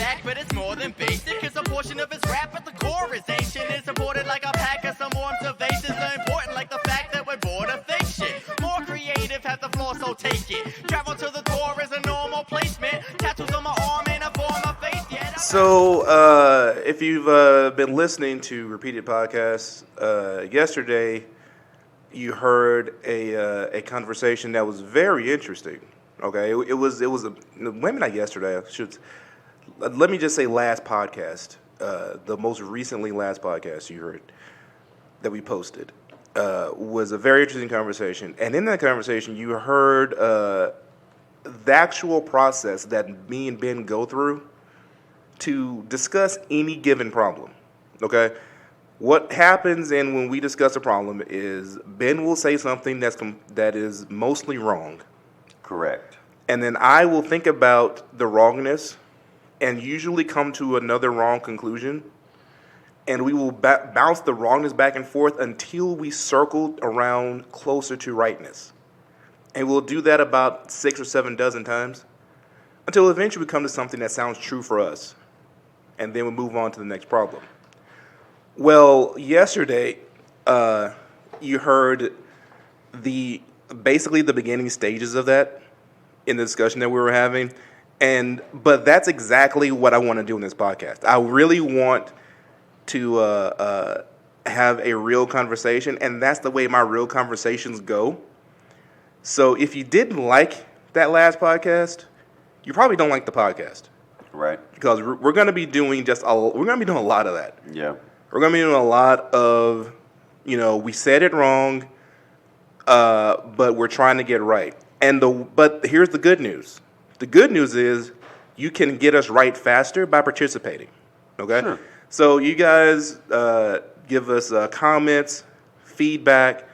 fact, but it's more than basic. It's a portion of his rap at the core is ancient. It's imported like a pack of some more observations are important, like the fact that we're bored of fake shit. More creative, have the floor, so take it. Travel to the core is a normal placement. Tattoos on my arm in a form of face. So, if you've been listening to repeated podcasts, yesterday you heard a conversation that was very interesting. Okay, it was maybe not yesterday. Let me just say last podcast, the most recently last podcast you heard that we posted was a very interesting conversation, and in that conversation you heard the actual process that me and Ben go through to discuss any given problem. Okay, what happens when we discuss a problem is Ben will say something that is mostly wrong. Correct. And then I will think about the wrongness and usually come to another wrong conclusion. And we will bounce the wrongness back and forth until we circle around closer to rightness. And we'll do that about 6 or 7 dozen times until eventually we come to something that sounds true for us. And then we move on to the next problem. Well, yesterday, you heard basically the beginning stages of that in the discussion that we were having, but that's exactly what I want to do in this podcast. I really want to have a real conversation, and that's the way my real conversations go. So if you didn't like that last podcast, you probably don't like the podcast. Right. Because we're going to be doing doing a lot of that. Yeah. We're going to be doing a lot of, we said it wrong, but we're trying to get right. But here's the good news. The good news is you can get us right faster by participating. Okay? Sure. So you guys give us comments, feedback,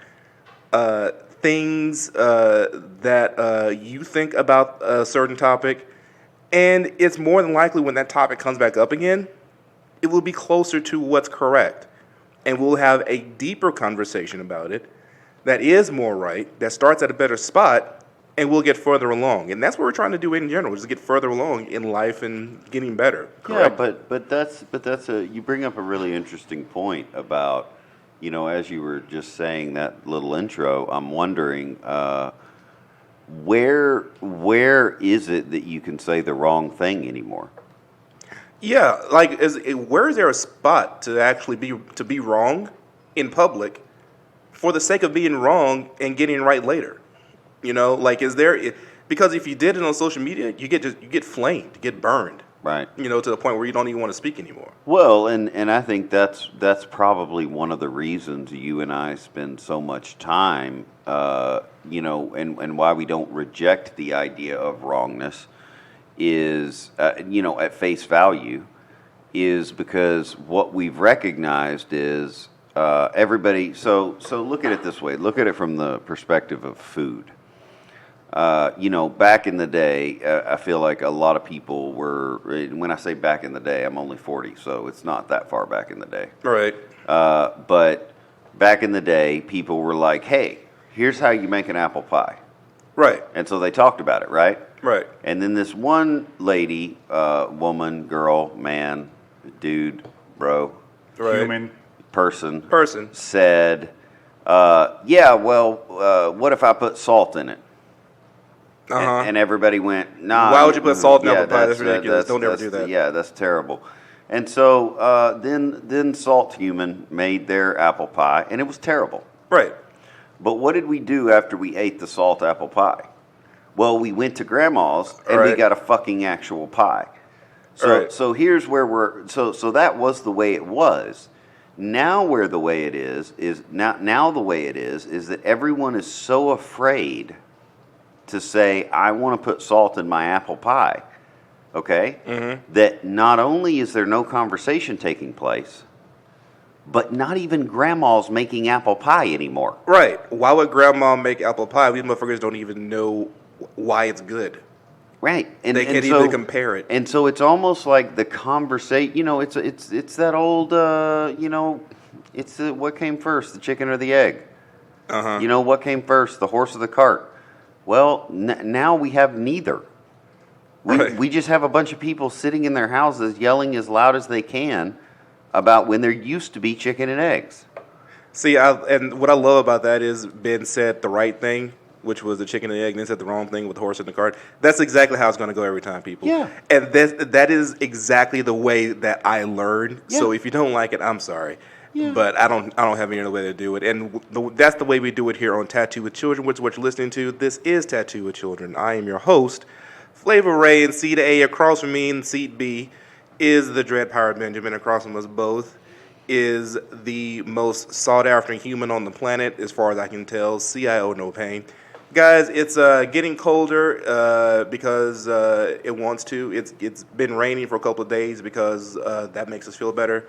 things that you think about a certain topic. And it's more than likely when that topic comes back up again, it will be closer to what's correct. And we'll have a deeper conversation about it that is more right, that starts at a better spot, and we'll get further along. And that's what we're trying to do in general, is get further along in life and getting better. Correct? Yeah, but that's you bring up a really interesting point about, as you were just saying that little intro, I'm wondering where is it that you can say the wrong thing anymore? Yeah, where is there a spot to actually be wrong in public for the sake of being wrong and getting right later? Is there, because if you did it on social media, you get flamed, you get burned. Right. To the point where you don't even want to speak anymore. Well, and I think that's probably one of the reasons you and I spend so much time, and why we don't reject the idea of wrongness is, at face value, is because what we've recognized is everybody. So look at it this way. Look at it from the perspective of food. Back in the day, I feel like a lot of people were, when I say back in the day, I'm only 40, so it's not that far back in the day. Right. But back in the day, people were like, hey, here's how you make an apple pie. Right. And so they talked about it, right? Right. And then this one lady, woman, girl, man, dude, bro, right. Human. person said, what if I put salt in it? Uh-huh. And everybody went, nah. Why would you put salt in apple pie? That's ridiculous. Don't ever do that. Yeah, that's terrible. And so then Salt Human made their apple pie, and it was terrible. Right. But what did we do after we ate the salt apple pie? Well, we went to Grandma's, and we got a fucking actual pie. So here's where so that was the way it was. Now where the way it is now the way it is that everyone is so afraid to say, I want to put salt in my apple pie, okay? Mm-hmm. That not only is there no conversation taking place, but not even Grandma's making apple pie anymore. Right. Why would Grandma make apple pie? These motherfuckers don't even know why it's good. Right. They can't even compare it. And so it's almost like the conversation, it's that old, it's what came first, the chicken or the egg? Uh-huh. What came first, the horse or the cart? Well, now we have neither. We just have a bunch of people sitting in their houses yelling as loud as they can about when there used to be chicken and eggs. See, and what I love about that is Ben said the right thing, which was the chicken and egg, and then said the wrong thing with the horse in the cart. That's exactly how it's going to go every time, people. Yeah. And that is exactly the way that I learned. Yeah. So if you don't like it, I'm sorry. Yeah. But I don't have any other way to do it. And that's the way we do it here on Tattoo with Children, which is what you're listening to. This is Tattoo with Children. I am your host, Flavor Ray, and C to A across from me in seat B is the Dread Pirate Benjamin. Across from us both is the most sought-after human on the planet, as far as I can tell, CIO No Pain. Guys, it's getting colder because it wants to. It's been raining for a couple of days because that makes us feel better.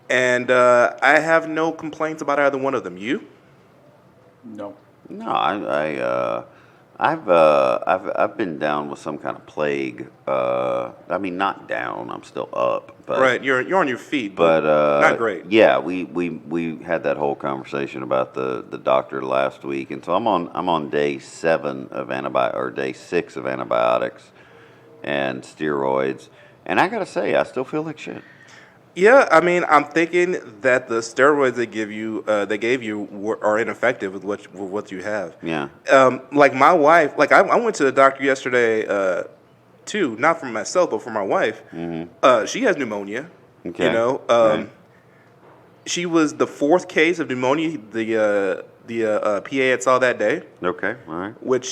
And I have no complaints about either one of them. You? No. No, I've been down with some kind of plague. I mean, not down. I'm still up. But, right, you're on your feet, but not great. Yeah, we had that whole conversation about the doctor last week, and so I'm on day 7 of day 6 of antibiotics and steroids, and I gotta say, I still feel like shit. Yeah, I mean, I'm thinking that the steroids they gave you are ineffective with what you have. Yeah. Like my wife, I went to the doctor yesterday, too, not for myself, but for my wife. Mm-hmm. She has pneumonia. Okay. You know, Right. She was the 4th case of pneumonia the PA had saw that day. Okay. All right. What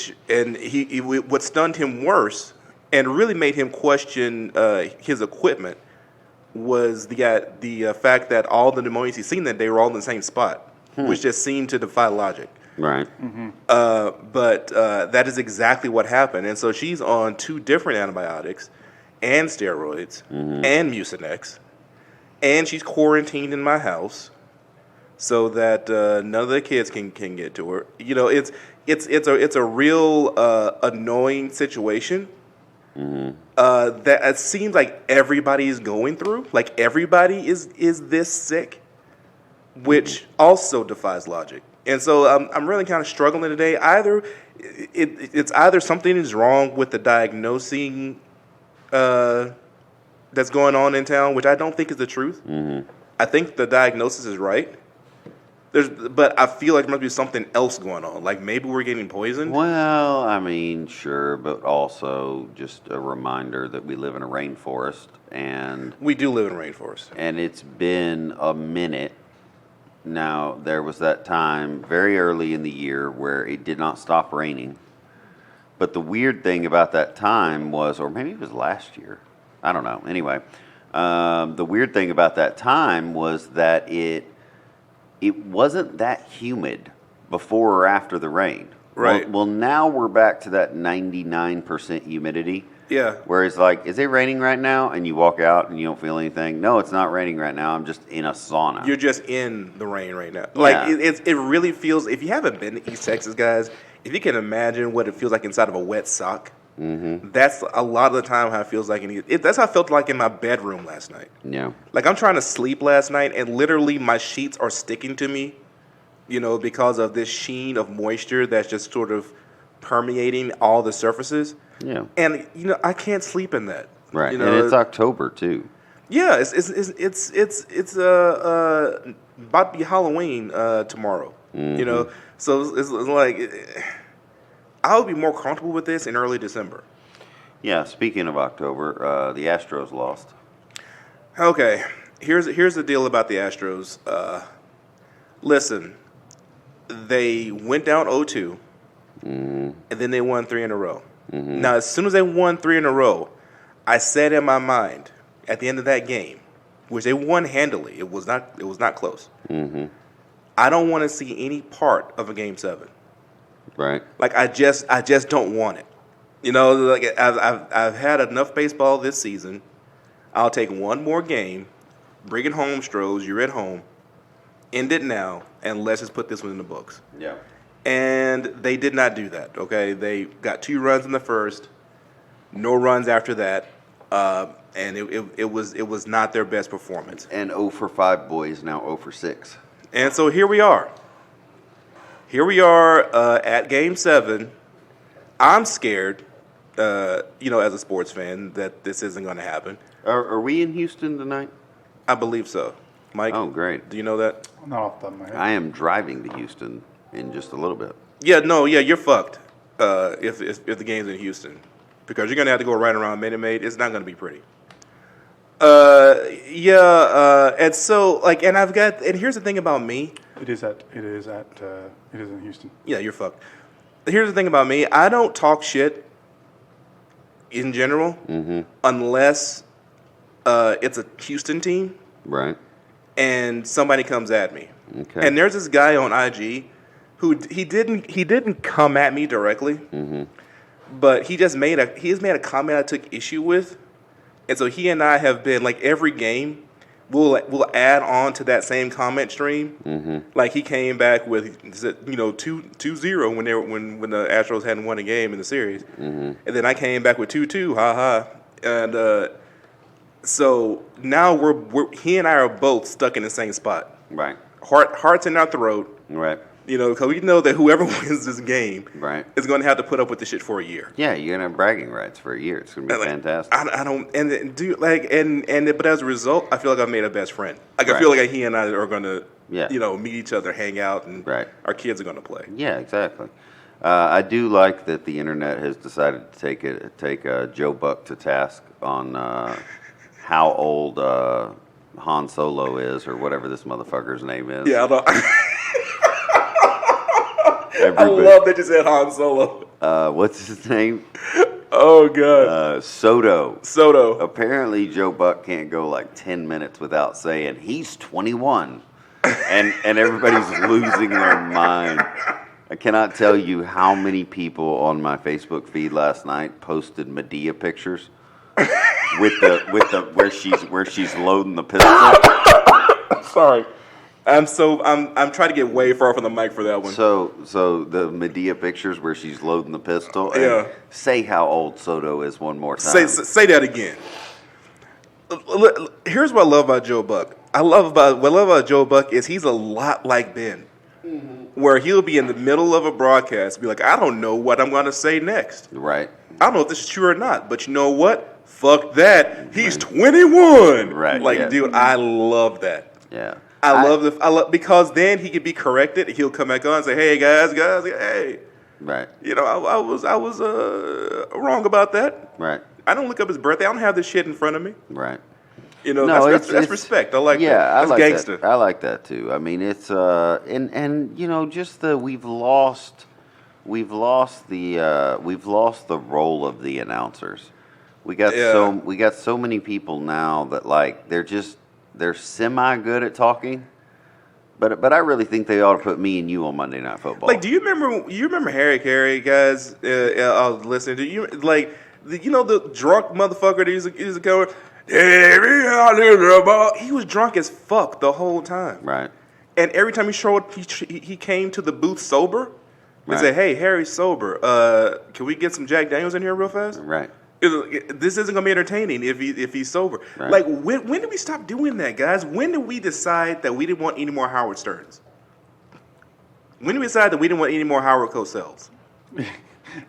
stunned him worse and really made him question his equipment was the fact that all the pneumonias he's seen that day were all in the same spot, which just seemed to defy logic. Right. Mm-hmm. But that is exactly what happened. And so she's on 2 different antibiotics and steroids and Mucinex. And she's quarantined in my house so that none of the kids can get to her. You know, it's a real annoying situation. That it seems like everybody's going through. Like everybody is this sick, which also defies logic. And so I'm really kind of struggling today. It's either something is wrong with the diagnosing that's going on in town, which I don't think is the truth. I think the diagnosis is right. But I feel like there must be something else going on. Like maybe we're getting poisoned. Well, I mean, sure, but also just a reminder that we live in a rainforest, and We do live in a rainforest. and it's been a minute. Now, there was that time very early in the year where it did not stop raining. But the weird thing about that time was, or maybe it was last year, I don't know. Anyway, the weird thing about that time was that it wasn't that humid before or after the rain. Right. Well, now we're back to that 99% humidity. Yeah. Whereas, like, is it raining right now? And you walk out and you don't feel anything. No, it's not raining right now. I'm just in a sauna. You're just in the rain right now. Like Yeah. it really feels. If you haven't been to East Texas, guys, if you can imagine what it feels like inside of a wet sock, that's a lot of the time how it feels like. That's how I felt like in my bedroom last night. Yeah. Like I'm trying to sleep last night, and literally my sheets are sticking to me, you know, because of this sheen of moisture that's just sort of permeating all the surfaces. Yeah. And you know, I can't sleep in that. Right. You know, And it's October, too. yeah, it's about to be Halloween tomorrow. You know, so it's like I would be more comfortable with this in early December. Yeah. Speaking of October, the Astros lost. Okay, here's the deal about the Astros. Listen, they went down 0-2, and then they won 3 in a row. Now, as soon as they won 3 in a row, I said in my mind at the end of that game, which they won handily, it was not close. I don't want to see any part of a Game 7. Right. Like I just don't want it. You know, like I've had enough baseball this season. I'll take one more game, bring it home, Stros. You're at home. End it now, and let's just put this one in the books. Yeah. And they did not do that. Okay, they got 2 runs in the first, no runs after that, and it was not their best performance. And 0 for 5 boys, now 0 for 6. And so here we are. Here we are at Game 7. I'm scared as a sports fan, that this isn't going to happen. Are we in Houston tonight? I believe so. Mike? Oh, great. Do you know that? Not off the top of my head. I am driving to Houston in just a little bit. Yeah, you're fucked if the game's in Houston. Because you're going to have to go right around Minute Maid. It's not going to be pretty. And so, and here's the thing about me. It is in Houston. Yeah, you're fucked. Here's the thing about me. I don't talk shit in general unless it's a Houston team. Right. And somebody comes at me. Okay. And there's this guy on IG who he didn't come at me directly, but he has made a comment I took issue with, and so he and I have been like every game we'll add on to that same comment stream. Like he came back with 2-0 when the Astros hadn't won a game in the series, and then I came back with 2-2, and so now he and I are both stuck in the same spot. Right. Hearts in our throat. Right. Because we know that whoever wins this game Right. is going to have to put up with this shit for a year. Yeah, you're gonna have bragging rights for a year. It's gonna be fantastic. I don't but as a result, I feel like I've made a best friend. Like I Right. feel like he and I are going to Yeah. meet each other, hang out, and Right. our kids are going to play. Yeah, exactly. I do like that the internet has decided to take Joe Buck to task on how old Han Solo is, or whatever this motherfucker's name is. Yeah, I love that you said Han Solo. What's his name? Oh god. Soto. Apparently, Joe Buck can't go like 10 minutes without saying he's 21, and everybody's losing their mind. I cannot tell you how many people on my Facebook feed last night posted Medea pictures with the where she's loading the pistol. Sorry. I'm trying to get way far from the mic for that one. So the Medea pictures where she's loading the pistol. And Yeah. Say how old Soto is one more time. Say that again. Here's what I love about Joe Buck. What I love about Joe Buck is he's a lot like Ben, where he'll be in the middle of a broadcast, be like, I don't know what I'm going to say next. Right. I don't know if this is true or not, but you know what? Fuck that. He's 21. Right. Like, yeah. dude, I love that. Yeah. I love because then he could be corrected. He'll come back on and say, "Hey guys, hey, Right. I was wrong about that. Right. I don't look up his birthday. I don't have this shit in front of me. Right. That's respect. I like that. That's I like gangster. that. I like that too. I mean, it's just we've lost the role of the announcers. We got so many people now that like they're semi good at talking, but I really think they ought to put me and you on Monday Night Football. Like, do you remember Harry Carey, guys? I was listening to you, like the drunk motherfucker that used to go. He was drunk as fuck the whole time. Right. And every time he showed, he came to the booth sober. He Right. said, "Hey, Harry's sober. Can we get some Jack Daniels in here real fast?" Right. This isn't gonna be entertaining if he's sober. Right. Like when did we stop doing that, guys? When did we decide that we didn't want any more Howard Sterns? When did we decide that we didn't want any more Howard Cosell's?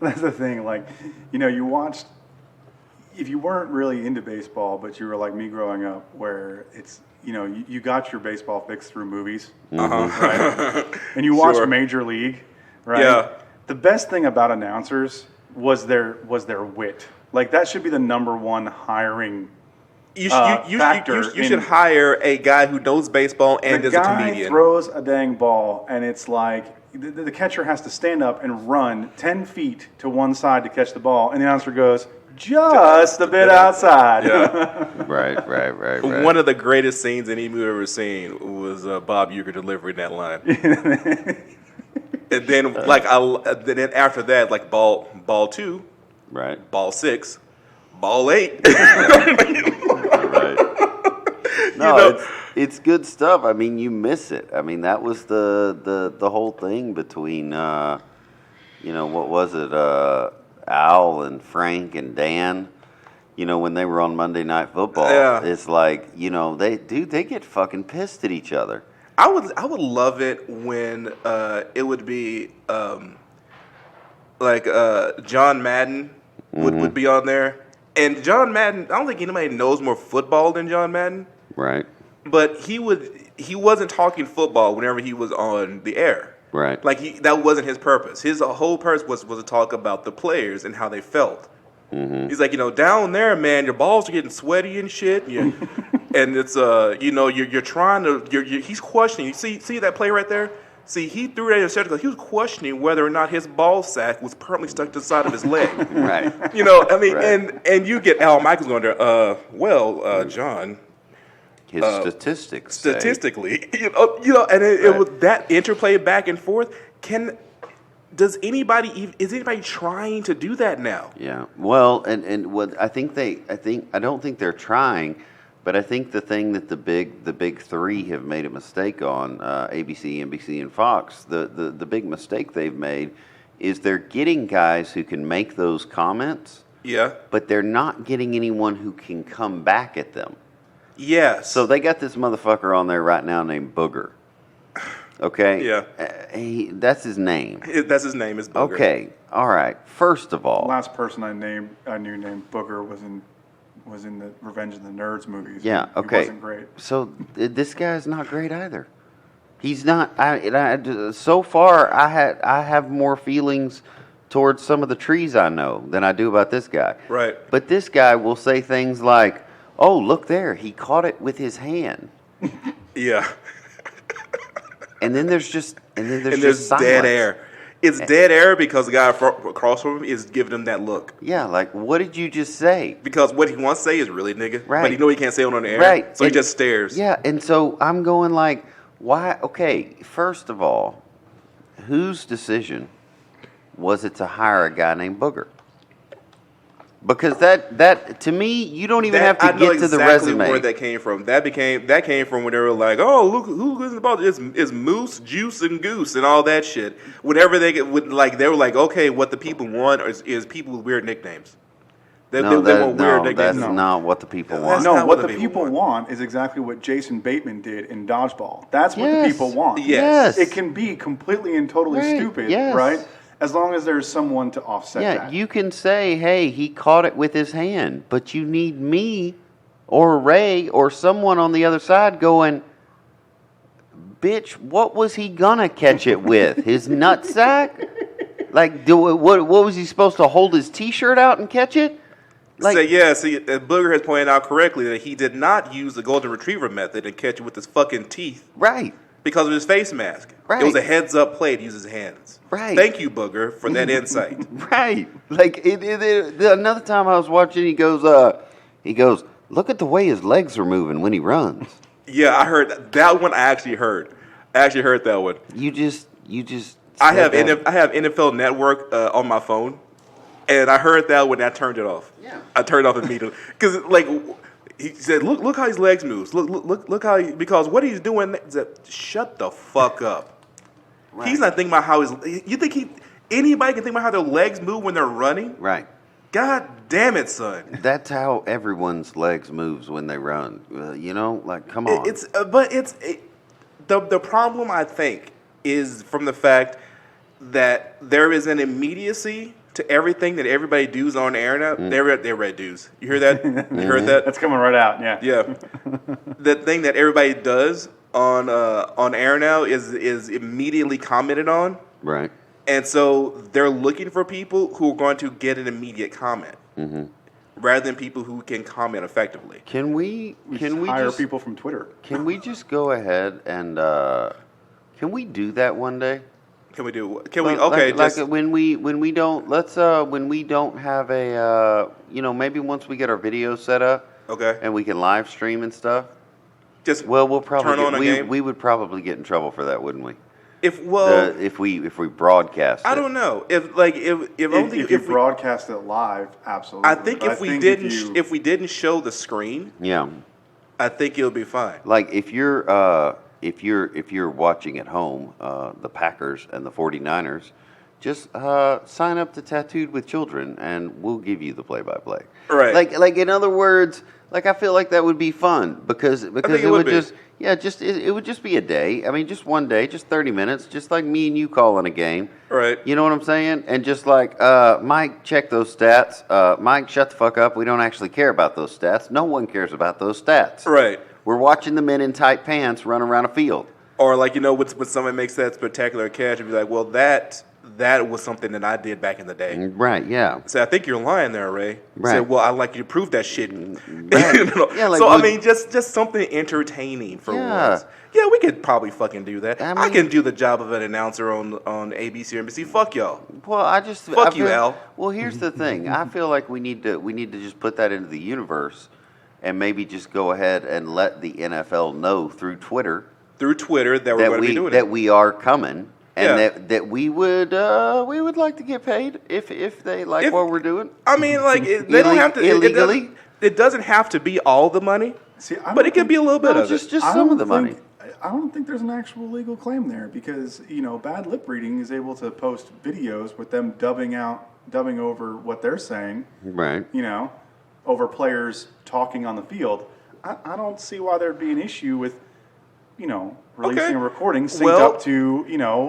That's the thing. Like, you watched. If you weren't really into baseball, but you were like me growing up, where it's you got your baseball fix through movies, right? And you watched Sure. Major League, right? Yeah. The best thing about announcers was their wit. Like that should be the number one hiring. You factor should hire a guy who knows baseball and is a The guy comedian. throws a dang ball, and it's like the catcher has to stand up and run 10 feet to one side to catch the ball, and the announcer goes, just a bit outside. Yeah. Right. One of the greatest scenes any movie I've ever seen was Bob Uecker delivering that line. And then, then after that, like ball 2, Right. ball 6, ball 8. Right. No, it's good stuff. I mean, you miss it. I mean, that was the whole thing between, what was it, Al and Frank and Dan, when they were on Monday Night Football. Yeah. It's like, they get fucking pissed at each other. I would love it when it would be John Madden would be on there. And John Madden, I don't think anybody knows more football than John Madden. Right. But he wasn't talking football whenever he was on the air. Right. Like that wasn't his purpose. His whole purpose was to talk about the players and how they felt. Mm-hmm. He's like, down there, man, your balls are getting sweaty and shit. And it's you're trying to he's questioning. You see that play right there? See, he threw that interception because he was questioning whether or not his ball sack was permanently stuck to the side of his leg. Right. Right. and you get Al Michaels going there. John. His statistics. Statistically, it was that interplay back and forth. Is anybody trying to do that now? Yeah. Well, and what I don't think they're trying. But I think the thing that the big three have made a mistake on, ABC, NBC, and Fox, the big mistake they've made is they're getting guys who can make those comments. Yeah. But they're not getting anyone who can come back at them. Yes. So they got this motherfucker on there right now named Booger. Okay? Yeah. That's his name. That's his name is Booger. Okay. All right. First of all. Last person I knew named Booger was in the Revenge of the Nerds movies. Yeah, okay. He wasn't great. So this guy's not great either. He's not. So far, I have more feelings towards some of the trees I know than I do about this guy. Right. But this guy will say things like, "Oh, look there, he caught it with his hand." Yeah. And then there's just there's silence. dead air. It's dead air because the guy across from him is giving him that look. Yeah, like, what did you just say? Because what he wants to say is really nigga. Right. But he can't say it on the air. Right. So he just stares. Yeah, and so I'm going like, why? Okay, first of all, whose decision was it to hire a guy named Booger? Because that to me, you don't even have to get to the resume. Where that came from. That came from when they were like, oh, look who's about this is Moose, Juice, and Goose and all that shit. Whenever they were like, okay, what the people want is people with weird nicknames. They want weird nicknames. That's not what the people want. No, what the people want is exactly what Jason Bateman did in Dodgeball. That's what the people want. Yes. It can be completely and totally stupid, right? As long as there's someone to offset that. Yeah, you can say, hey, he caught it with his hand, but you need me or Ray or someone on the other side going, bitch, what was he gonna catch it with? His nutsack? Like, what was he supposed to hold his T-shirt out and catch it? Like, Booger has pointed out correctly that he did not use the golden retriever method and catch it with his fucking teeth. Right. Because of his face mask. Right. It was a heads-up play to use his hands. Right. Thank you, Booger, for that insight. Right. Like, another time I was watching, he goes, look at the way his legs are moving when he runs. Yeah, I heard that one. I actually heard that one. You just. I have NFL Network on my phone, and I heard that when I turned it off. Yeah. I turned it off immediately because he said, "Look how his legs moves. Look how because what he's doing is that shut the fuck up." Right. He's not thinking about how you think anybody can think about how their legs move when they're running? Right. God damn it, son. That's how everyone's legs moves when they run. Come on. The problem I think is from the fact that there is an immediacy to everything that everybody does on air now. They're red dudes. You hear that? You heard that? That's coming right out. Yeah. Yeah. The thing that everybody does on air now is immediately commented on. Right. And so they're looking for people who are going to get an immediate comment, rather than people who can comment effectively. Can we hire people from Twitter? Can we just go ahead and can we do that one day? Can we do? Can we? Okay, when we don't have a maybe once we get our videos set up, okay, and we can live stream and stuff. We'll probably turn on a game. We would probably get in trouble for that, wouldn't we? If we broadcast, I don't know. If you broadcast it live, absolutely. I think if we didn't show the screen, yeah, I think it'll be fine. Like if you're watching at home, the Packers and the 49ers, just sign up to Tattooed with Children, and we'll give you the play-by-play. Right. Like in other words, like I feel like that would be fun because it would just it would just be a day. I mean, just one day, just 30 minutes, just like me and you calling a game. Right. You know what I'm saying? And just like Mike, check those stats. Mike, shut the fuck up. We don't actually care about those stats. No one cares about those stats. Right. We're watching the men in tight pants run around a field. Or like, when someone makes that spectacular catch, and be like, well, that was something that I did back in the day. Right, yeah. So I think you're lying there, Ray. Right. Say, well, I'd like you to prove that shit. Right. Yeah, like, so, I mean, just something entertaining for once. Yeah, we could probably fucking do that. I I mean, can do the job of an announcer on ABC or NBC. Fuck y'all. Well, Fuck you, Al. Well, here's the thing. I feel like we need to just put that into the universe and maybe just go ahead and let the NFL know through Twitter That we're going to be doing that it. we are coming. And Yeah. that we would like to get paid if they like what we're doing. I mean, like, they don't have to. Illegally? It doesn't have to be all the money, See, but it could be a little bit of just it. some of the money. I don't think there's an actual legal claim there because Bad Lip Reading is able to post videos with them dubbing over what they're saying. Right. Over players talking on the field. I don't see why there'd be an issue with releasing a recording synced up to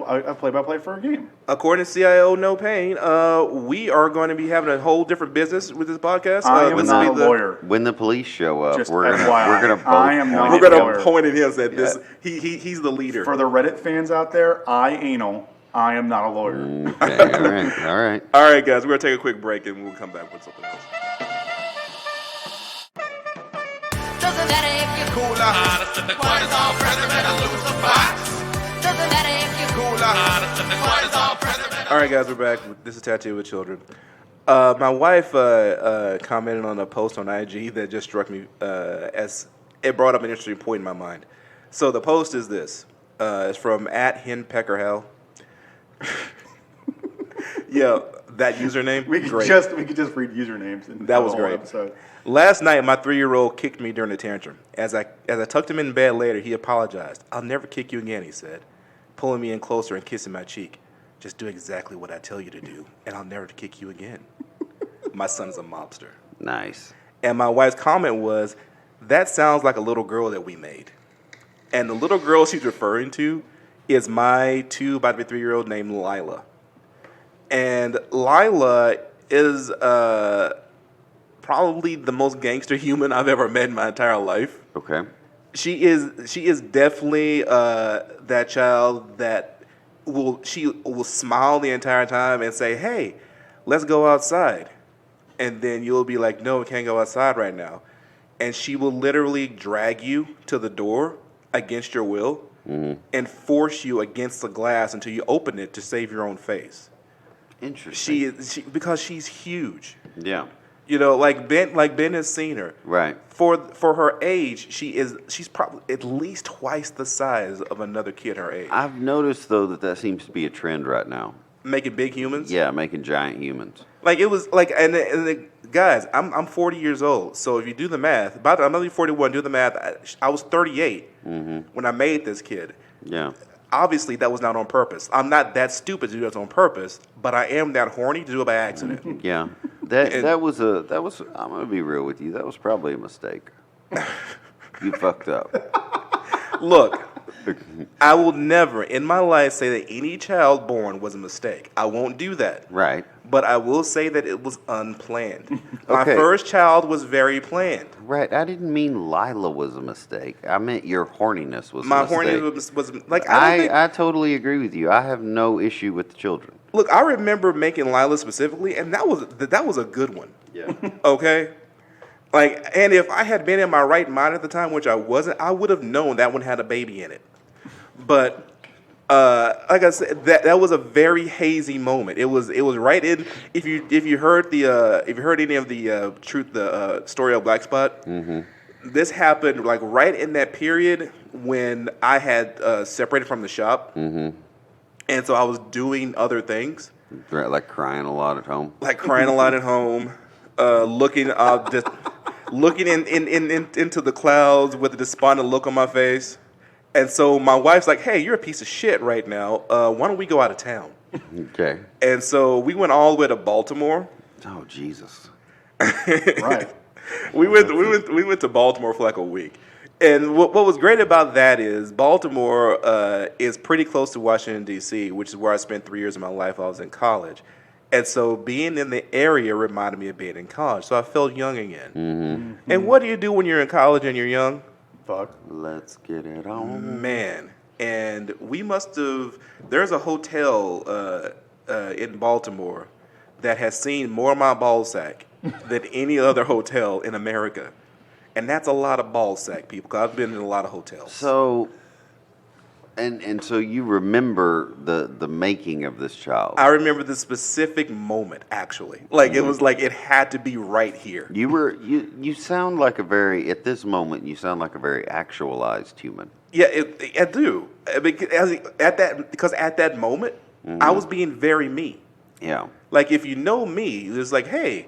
a play-by-play for a game. According to CIO No Pain, we are going to be having a whole different business with this podcast. I am not a lawyer. When the police show up, Just we're FYI, gonna both I am not We're a going lawyer. to point at him and say this. He's the leader. For the Reddit fans out there, I am not a lawyer. Okay, all right. All right, guys, we're going to take a quick break and we'll come back with something else. Doesn't matter if you're cool or hottest than the quasar president or lose the box. Doesn't matter if you're cool or hottest than the quasar president. All right, guys, we're back. This is Tattoo with Children. My wife commented on a post on IG that just struck me as it brought up an interesting point in my mind. So the post is this. It's from @HenPeckerHell. Yeah, that username. We could great. just read usernames. And That was the whole great. episode. Last night, my 3-year-old kicked me during a tantrum. As I tucked him in bed later, he apologized. "I'll never kick you again," he said, pulling me in closer and kissing my cheek. "Just do exactly what I tell you to do, and I'll never kick you again." My son's a mobster. Nice. And my wife's comment was, "That sounds like a little girl that we made." And the little girl she's referring to is my 2, about to be 3-year-old named Lila. And Lila is probably the most gangster human I've ever met in my entire life. Okay. She is definitely that child that will smile the entire time and say, "Hey, let's go outside," and then you'll be like, "No, we can't go outside right now," and she will literally drag you to the door against your will and force you against the glass until you open it to save your own face. Interesting. Because she's huge. Yeah. Like Ben has seen her. Right. For her age, she's probably at least twice the size of another kid her age. I've noticed though that seems to be a trend right now. Making big humans. Yeah, making giant humans. Like it was like, guys, I'm 40 years old. So if you do the math, I'm only 41. Do the math. I was 38 when I made this kid. Yeah. Obviously, that was not on purpose. I'm not that stupid to do that on purpose, but I am that horny to do it by accident. Yeah. That was I'm gonna be real with you. That was probably a mistake. You fucked up. Look, I will never in my life say that any child born was a mistake. I won't do that. Right. But I will say that it was unplanned. My Okay. first child was very planned. Right. I didn't mean Lila was a mistake. I meant your horniness was a My mistake. horniness was like, I don't think. I totally agree with you. I have no issue with the children. Look, I remember making Lila specifically, and that was a good one. Yeah. Okay? Like, and if I had been in my right mind at the time, which I wasn't, I would have known that one had a baby in it. But like I said, that was a very hazy moment. It was right in. If you heard any of the story of Black Spot, this happened like right in that period when I had separated from the shop, and so I was doing other things, Right, like crying a lot at home. like crying a lot at home, looking into the clouds with a despondent look on my face. And so my wife's like, hey, you're a piece of shit right now. Why don't we go out of town? Okay. And so we went all the way to Baltimore. Oh, Jesus. Right. We went to Baltimore for like a week. And what was great about that is Baltimore is pretty close to Washington, D.C., which is where I spent 3 years of my life while I was in college. And so being in the area reminded me of being in college. So I felt young again. Mm-hmm. And what do you do when you're in college and you're young? Fuck. Let's get it on. Man. And we must have, there's a hotel in Baltimore that has seen more of my ball sack than any other hotel in America. And that's a lot of ball sack, people, because I've been in a lot of hotels. So, and so you remember the making of this child. I remember the specific moment, actually. Like, it was like it had to be right here. You sound like at this moment, you sound like a very actualized human. Yeah, I do. Because at that moment, I was being very me. Yeah. Like, if you know me, it's like, hey,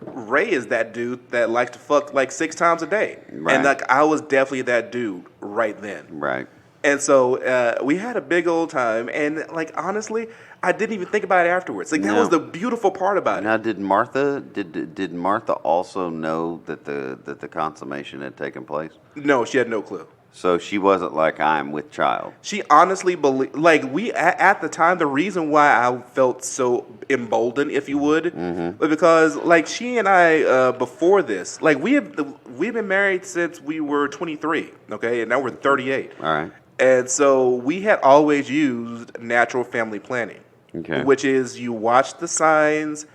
Ray is that dude that likes to fuck like 6 times a day. Right. And like I was definitely that dude right then. Right. And so we had a big old time. And like honestly, I didn't even think about it afterwards. Like that was the beautiful part about it. Now, did Martha also know that the consummation had taken place? No, she had no clue. So she wasn't like, I'm with child. She honestly believed, like at the time, the reason why I felt so emboldened, if you would, was because like she and I, before this, like we've been married since we were 23, okay, and now we're 38. All right. And so we had always used natural family planning, okay, which is you watch the signs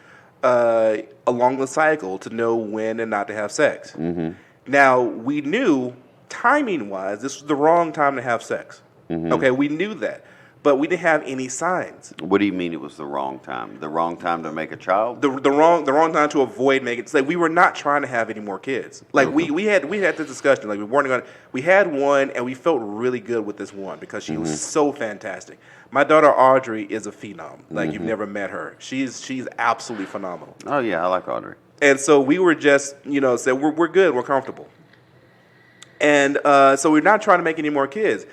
along the cycle to know when and not to have sex. Mm-hmm. Now, we knew timing-wise, this was the wrong time to have sex. Mm-hmm. Okay, we knew that. But we didn't have any signs. What do you mean it was the wrong time? The wrong time to make a child? The wrong time to avoid making. It's like we were not trying to have any more kids. Like we had this discussion. Like we had one, and we felt really good with this one because she was so fantastic. My daughter Audrey is a phenom. Like you've never met her. She's absolutely phenomenal. Oh yeah, I like Audrey. And so we were just said we're good, we're comfortable. And so we're not trying to make any more kids.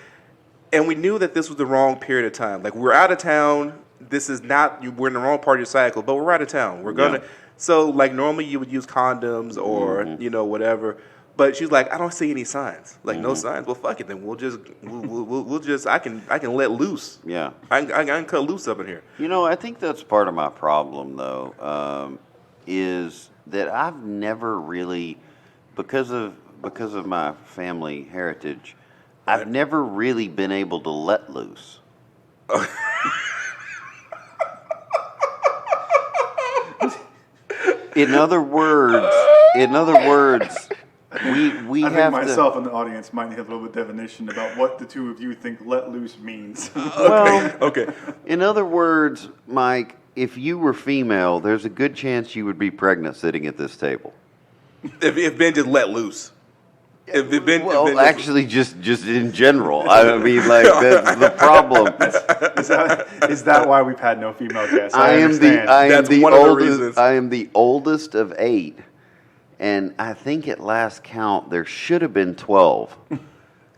And we knew that this was the wrong period of time. Like, we're out of town. This is not, we're in the wrong part of your cycle, but we're out of town. We're going to, so, like, normally you would use condoms or, whatever. But she's like, I don't see any signs. Like, no signs? Well, fuck it, then we'll just, I can let loose. Yeah. I can cut loose up in here. I think that's part of my problem, though, is that I've never really, because of my family heritage, I've never really been able to let loose. In other words, we I have think myself and the audience might need a little bit of definition about what the two of you think "let loose" means. Okay. In other words, Mike, if you were female, there's a good chance you would be pregnant sitting at this table. If Ben just let loose. Actually, just in general. I mean, like, that's the problem. Is that why we've had no female guests? I am That's the one of the oldest. reasons. I am the oldest of 8, and I think at last count there should have been 12. Okay,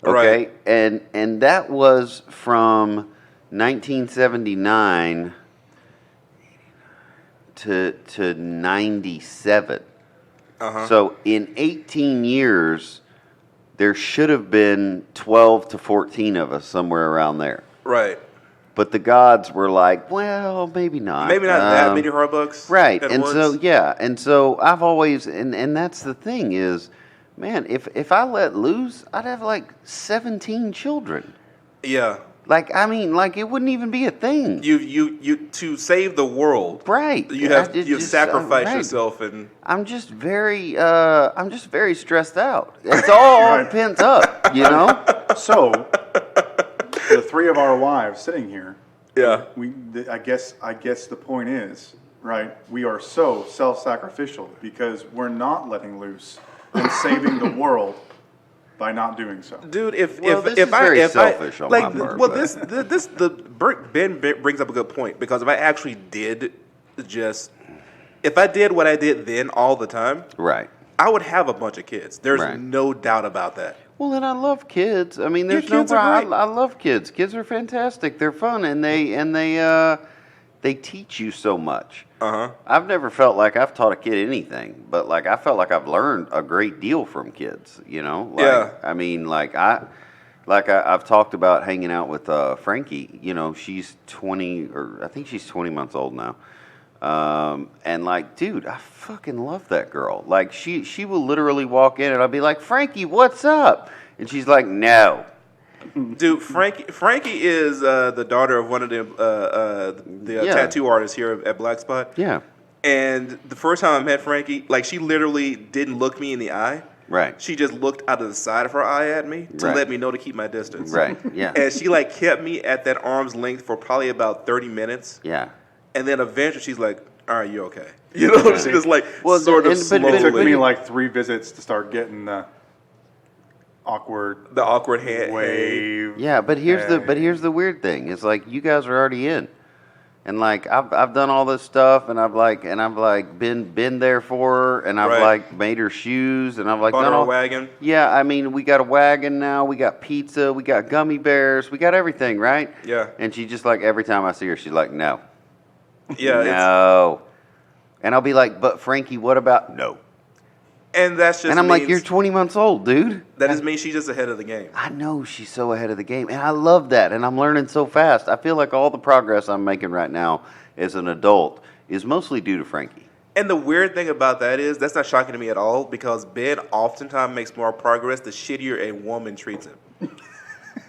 Right. and that was from 1979 to 97. Uh-huh. So in 18 years, there should have been 12 to 14 of us, somewhere around there. Right. But the gods were like, well, maybe not. Maybe not that many hardbucks. Right. at And once. so I've always, and that's the thing is, man, if I let loose, I'd have like 17 children. Yeah. Like, I mean, like, it wouldn't even be a thing. You to save the world. Right. You have sacrificed yourself and I'm just very stressed out. It's all pent up, So, the three of our wives sitting here. yeah. I guess the point is, right? We are so self-sacrificial because we're not letting loose and saving the world by not doing so. Dude, selfish on my part, well, but- Ben brings up a good point because if I actually did if I did what I did then all the time, Right. I would have a bunch of kids. There's Right. no doubt about that. Well, and I love kids. I mean, Yeah, there's no kids are problem. great. I love kids. Kids are fantastic. They're fun, and they teach you so much. I've never felt like I've taught a kid anything, but like I felt like I've learned a great deal from kids. You know, like, Yeah. I mean, I've talked about hanging out with Frankie. You know, she's 20, or I think she's 20 months old now. And like, dude, I fucking love that girl. Like, she will literally walk in and I'll be like, Frankie, what's up? And she's like, no. Dude, Frankie is the daughter of one of the tattoo artists here at Black Spot. Yeah. And the first time I met Frankie, like, she literally didn't look me in the eye. Right. She just looked out of the side of her eye at me to Right. let me know to keep my distance. Right. Yeah. And she like kept me at that arm's length for probably about 30 minutes. Yeah. And then eventually she's like, all right, you okay? You know, she just like sort of but slowly. It took me like 3 visits to start getting the awkward hand wave. Yeah, but here's the weird thing. It's like you guys are already in. And like I've done all this stuff, and I've been there for her, and I've Right. like made her shoes, and I've like Bought done her a all. wagon. Yeah, I mean we got a wagon now, we got pizza, we got gummy bears, we got everything, right? Yeah. And she just like every time I see her, she's like, no, Yeah. no, and I'll be like, but Frankie, what about no? And that's just And I'm like, means- you're 20 months old, dude. That just means she's just ahead of the game. I know she's so ahead of the game, and I love that, and I'm learning so fast. I feel like all the progress I'm making right now as an adult is mostly due to Frankie. And the weird thing about that is that's not shocking to me at all because Ben oftentimes makes more progress the shittier a woman treats him.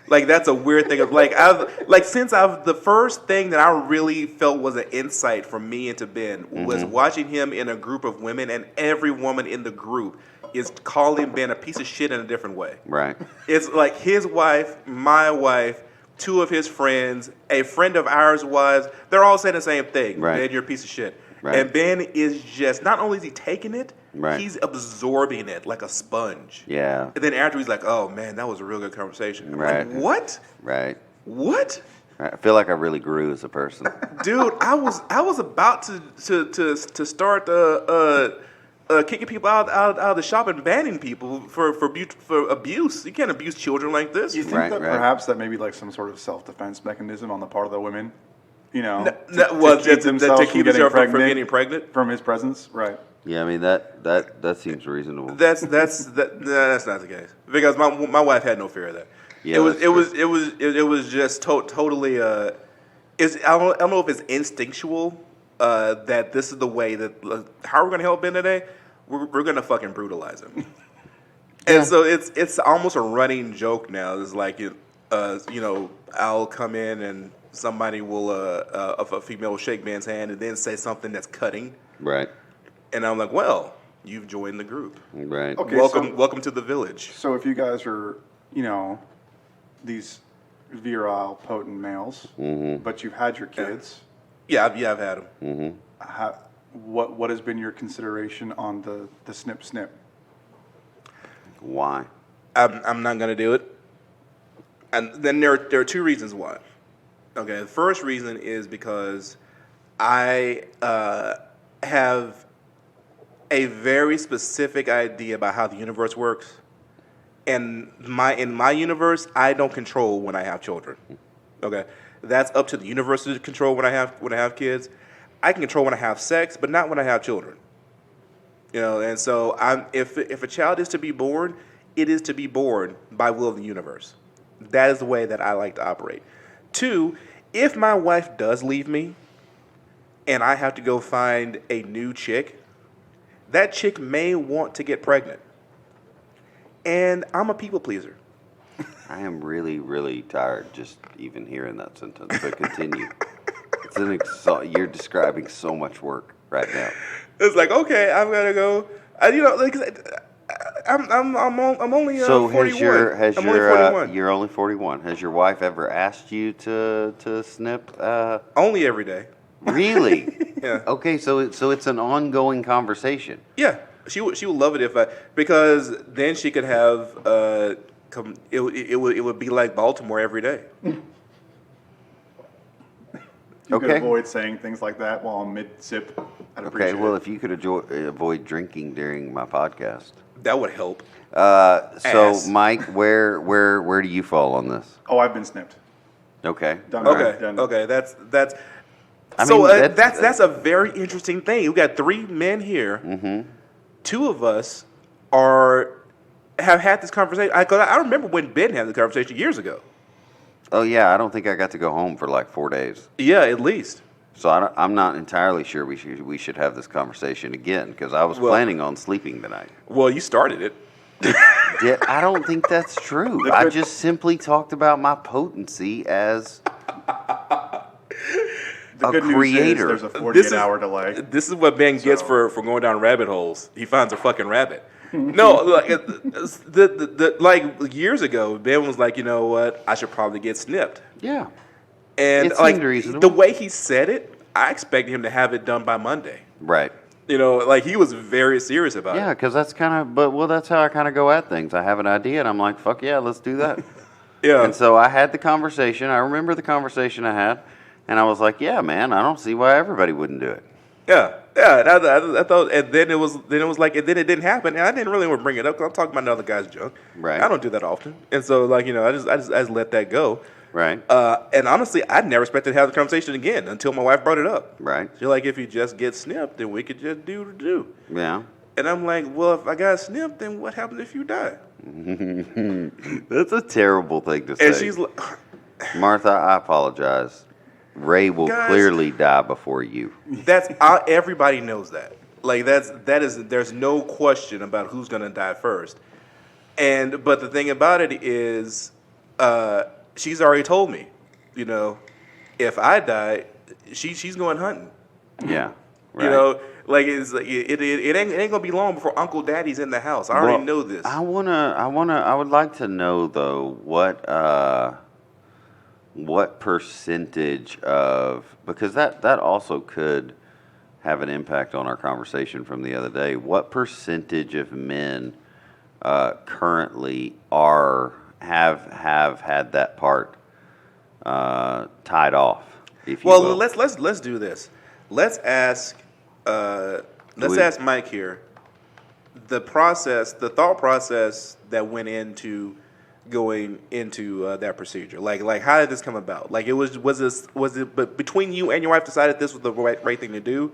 Like that's a weird thing of the first thing that I really felt was an insight from me into Ben was watching him in a group of women, and every woman in the group is calling Ben a piece of shit in a different way. Right. It's like his wife, my wife, 2 of his friends, a friend of ours' wives. They're all saying the same thing. Right. Ben, you're a piece of shit. Right. And Ben is just, not only is he taking it, Right. he's absorbing it like a sponge. Yeah. And then after he's like, oh man, that was a real good conversation. I'm Right. like, what? Right. What? I feel like I really grew as a person. Dude, I was about to start kicking people out of the shop and banning people for abuse. You can't abuse children like this. You think Right, that right. perhaps that may be like some sort of self-defense mechanism on the part of the women? You know, to keep themselves from themselves from pregnant getting pregnant. from his presence, right? Yeah, I mean that seems reasonable. That's not the case because my wife had no fear of that. Yeah, it was just totally. I don't know if it's instinctual that this is the way that how we're gonna help Ben today. We're gonna fucking brutalize him. And so it's almost a running joke now. It's like I'll come in and somebody will a female will shake Ben's hand and then say something that's cutting. Right. And I'm like, well, you've joined the group. Right. Okay. Welcome to the village. So if you guys are, these virile, potent males, but you've had your kids, Yeah, I've had them. what has been your consideration on the snip? Why? I'm not gonna do it. And then there are 2 reasons why. Okay, the first reason is because I have a very specific idea about how the universe works. And in my universe, I don't control when I have children. Okay, that's up to the universe to control when I have kids. I can control when I have sex, but not when I have children. And so if a child is to be born, it is to be born by will of the universe. That is the way that I like to operate. 2, if my wife does leave me and I have to go find a new chick, that chick may want to get pregnant. And I'm a people pleaser. I am really, really tired just even hearing that sentence. But continue. You're describing so much work right now. It's like, okay, I'm gonna go. I'm only 41. You're only 41. Has your wife ever asked you to snip? Only every day. Really? Yeah. Okay, so it's an ongoing conversation. Yeah, she would love it because then she could have it would be like Baltimore every day. You could avoid saying things like that while I'm mid-sip. I'd appreciate Okay, well, it. if you could avoid drinking during my podcast. That would help. So, Mike, where do you fall on this? Oh, I've been snipped. Okay. Done. Okay. Done. Okay. That's. I So mean, that's a very interesting thing. We got 3 men here. Mm-hmm. 2 of us have had this conversation. I remember when Ben had the conversation years ago. Oh, yeah, I don't think I got to go home for like 4 days. Yeah, at least. So I'm not entirely sure we should have this conversation again because I was planning on sleeping tonight. Well, you started it. I don't think that's true. I just simply talked about my potency as The good creator. news is there's a 48-hour delay. This is what Ben gets for going down rabbit holes. He finds a fucking rabbit. No, like years ago, Ben was like, you know what? I should probably get snipped. Yeah. And It like seemed reasonable. the way he said it, I expected him to have it done by Monday. Right. You know, like he was very serious about Yeah, it. because that's kind of, that's how I kind of go at things. I have an idea and I'm like, fuck yeah, let's do that. Yeah. And so I had the conversation. I remember the conversation I had, and I was like, yeah, man, I don't see why everybody wouldn't do it. Yeah. I thought, and then it was like, and then it didn't happen, and I didn't really want to bring it up because I'm talking about another guy's junk. Right. I don't do that often, and so like I just let that go. Right. And honestly, I never expected to have the conversation again until my wife brought it up. Right. She's like, if you just get snipped, then we could just do. Yeah. And I'm like, well, if I got snipped, then what happens if you die? That's a terrible thing to say. And she's like, Martha, I apologize. Ray will Guys, clearly die before you. everybody knows that. Like there's no question about who's gonna die first. But the thing about it is, she's already told me, if I die, she's going hunting. Yeah. Right. You know, like it ain't gonna be long before Uncle Daddy's in the house. I already know this. I would like to know though what percentage of, because that also could have an impact on our conversation from the other day. What percentage of men currently have had that part tied off? If you will. let's do this. Let's ask Mike here the thought process that went into going into that procedure. Like how did this come about? Like was it but between you and your wife decided this was the right thing to do,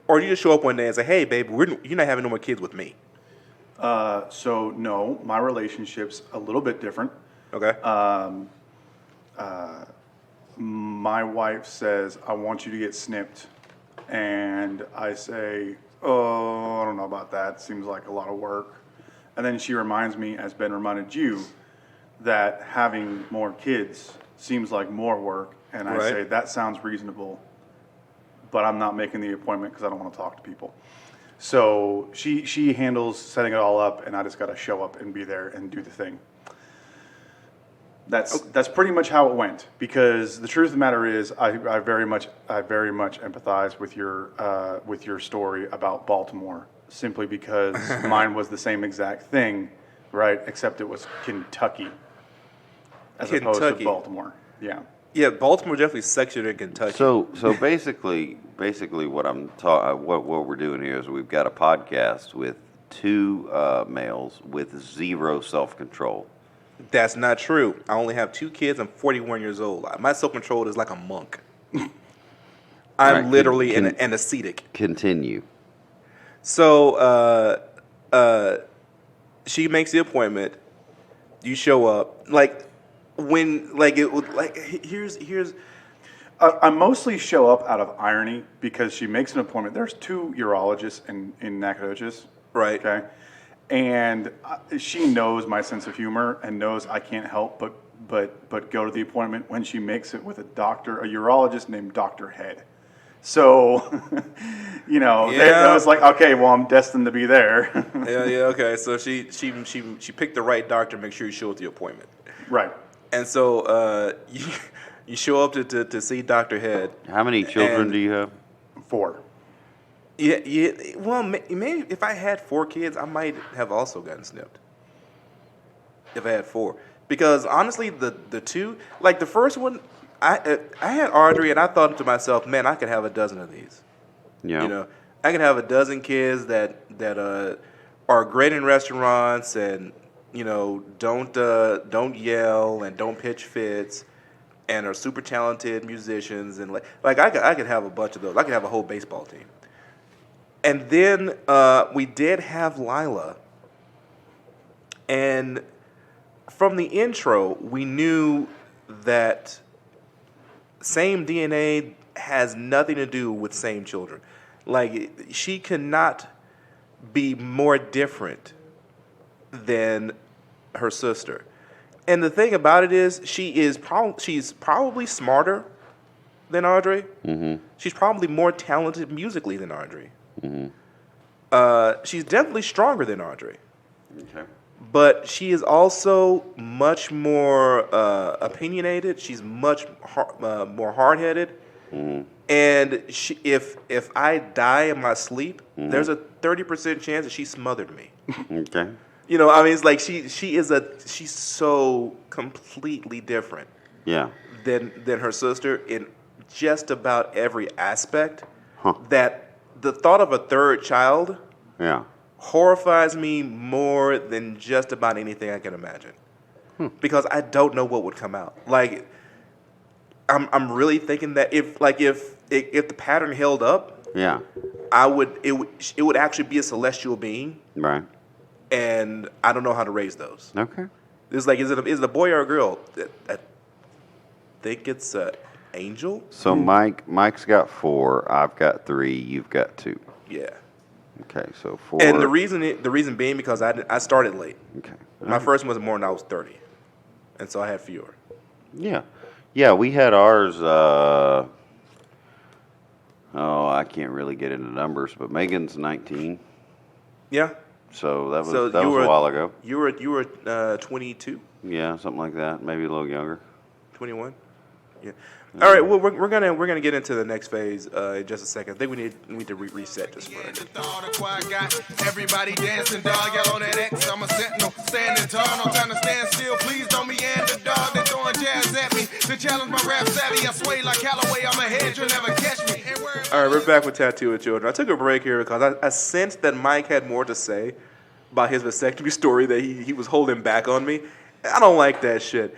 or did you just show up one day and say, hey babe, you're not having no more kids with me? So no, my relationship's a little bit different. Okay. My wife says, I want you to get snipped. And I say, oh, I don't know about that. Seems like a lot of work. And then she reminds me, as Ben reminded you, that having more kids seems like more work. And I say, that sounds reasonable, but I'm not making the appointment because I don't want to talk to people. So she handles setting it all up, and I just got to show up and be there and do the thing. That's pretty much how it went. Because the truth of the matter is, I very much empathize with your story about Baltimore, simply because mine was the same exact thing, right? Except it was Kentucky, as opposed to Baltimore. Yeah. Yeah, Baltimore definitely sectioned in Kentucky. So basically, what we're doing here is we've got a podcast with 2 males with 0 self-control. That's not true. I only have 2 kids. I'm 41 years old. My self-control is like a monk. I'm literally an ascetic. Continue. So she makes the appointment. You show up. Here's. I mostly show up out of irony because she makes an appointment. There's 2 urologists in Nacogdoches. Right. Okay. And she knows my sense of humor and knows I can't help but go to the appointment when she makes it with a urologist named Dr. Head. So, I was like, okay, well, I'm destined to be there. Yeah, okay. So she picked the right doctor to make sure you show at the appointment. Right. And so you show up to see Dr. Head. How many children do you have? 4. Yeah. Well, maybe if I had 4 kids, I might have also gotten snipped. If I had 4, because honestly, the 2, like the first one, I had Audrey, and I thought to myself, man, I could have a dozen of these. Yeah. You know, I could have a dozen kids that are great in restaurants and don't yell and don't pitch fits and are super talented musicians and like I could have a bunch of those. I could have a whole baseball team. And then we did have Lila, and from the intro we knew that same DNA has nothing to do with same children. Like, she cannot be more different than her sister. And the thing about it is, she's probably smarter than Audrey. Mm-hmm. She's probably more talented musically than Audrey. Mm-hmm. She's definitely stronger than Audrey. Okay. But she is also much more opinionated. She's much more hard-headed. Mm-hmm. And if I die in my sleep, mm-hmm. there's a 30% chance that she smothered me. Okay. I mean, it's like she's so completely different. Yeah. Than her sister in just about every aspect. That the thought of a third child. Yeah. Horrifies me more than just about anything I can imagine. Because I don't know what would come out. Like, I'm really thinking that if the pattern held up, yeah, it would actually be a celestial being, right? And I don't know how to raise those. Okay, it's like is it a boy or a girl? I think it's an angel. So Mike's got 4, I've got 3, you've got 2. Yeah. Okay, so 4. And the reason being because I started late. Okay, my first one was more than I was 30, and so I had fewer. Yeah. Yeah, we had ours, I can't really get into numbers, but Megan's 19. Yeah. So that was a while ago. You were 22? Yeah, something like that, maybe a little younger. 21? Yeah. All right, well, we're gonna get into the next phase in just a second. I think we need to reset just for a minute. Everybody dancing, dog. Yell on that X. I'm a sentinel, standing tall. No time to stand still. Please don't meander, dog. They're throwing jazz at me to challenge my rap savvy. I sway like Callaway. I'm ahead. You'll never catch me. All right, we're back with Tattoo of Children. I took a break here because I sensed that Mike had more to say about his vasectomy story that he was holding back on me. I don't like that shit.